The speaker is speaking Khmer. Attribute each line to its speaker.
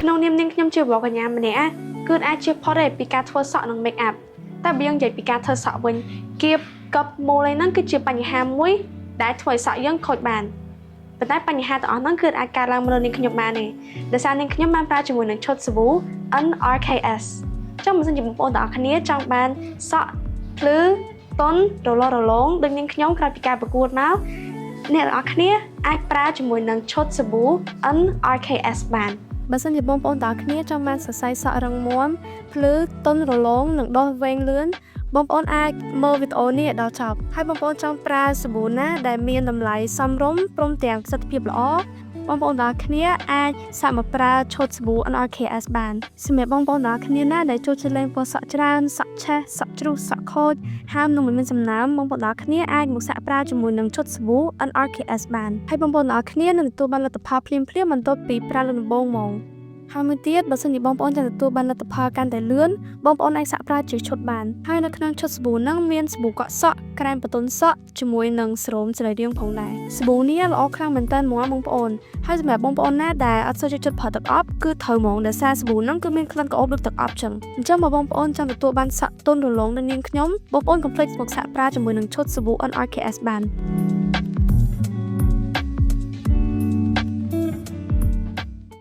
Speaker 1: ក្នុងនាមនាងខ្ញុំជាបងកញ្ញាម្នាក់គឺអាចជាផុតទេពីការធ្វើសក់និង make up តែបើយើងនិយាយពីការធ្វើសក់វិញគៀបកប់មូលហ្នឹងគឺជាបញ្ហាមួយដែលធ្វើឲ្យសក់យើងខូចបានប៉ុន្តែបញ្ហាទាំងអស់ហ្នឹងគឺអាចកើតឡើងមកលើនាងខ្ញុំបានទេដោយសារនាងខ្ញុំបានប្រើជាមួយនឹងឈុតសាប៊ូ NRKS ចឹងបើសិនជាបងប្អូនទាំងអស់គ្នាចង់បានសក់ភ្លឺទន់រលោងដូចនាងខ្ញុំក្រោយពីការប្រកួតមកអ្នកទាំងអស់គ្នាអាចប្រើជាមួយនឹងឈុតសាប៊ូ NRKS បានបើសិនជាបងប្អូនទាំងអស់គ្នាចង់បានសរសៃសក់រឹងមាំភ្លឺទន់រលោងនិងដុសវែងលឿនបងប្អូនអាចមើលវីដេអូនេះដល់ចប់ហើយបងប្អូនចង់ប្រើសាប៊ូណាដែលមានតម្លៃសមរម្យព្រមទាំងប្រសិទ្ធភាពល្អបងប្អូនទាំងអស់គ្នាអាចសាកមកប្រើឈុតសាប៊ូ NRKS បានសម្រាប់បងប្អូនទាំងអស់គ្នាណាដែលចូលចិត្តលេងពណ៌សក់ច្រើនសក់ឆេះសក់ជ្រុះសក់ខូចហើមនឹងមិនមានសំណើមបងប្អូនទាំងអស់គ្នាអាចមកសាកប្រើជាមួយនឹងឈុតសាប៊ូ NRKS បានហើយបងប្អូនទាំងអស់គ្នានឹងទទួលបានលទ្ធផលភ្លាមៗបន្ទាប់ពីប្រើលើដំបូងហ្មងហើយមួយទៀតបើសិនជាបងប្អូនចង់ទទួលបានលទ្ធផលកាន់តែលឿនបងប្អូនអាចសាកប្រើជាឈុតបានហើយនៅក្នុងឈុតសាប៊ូហ្នឹងមានសាប៊ូកក់សក់ក្រែមបន្ទន់សក់ជាមួយនឹងស្រោមសរីរាង្គផងដែរសាប៊ូនេះល្អខ្លាំងមែនតើហ្មងបងប្អូនហើយសម្រាប់បងប្អូនណាដែលអត់សូវចូលចិត្តប្រើទឹកអប់គឺត្រូវហ្មងដោយសារសាប៊ូហ្នឹងគឺមានក្លិនក្រអូបដូចទឹកអប់ចឹងអញ្ចឹងបើបងប្អូនចង់ទទួលបានសក់ទន់រលោងដូចនាងខ្ញុំបងប្អូនកុំភ្លេចមកសាកប្រើជាមួយនឹងឈុតសាប៊ូ NRKS បាន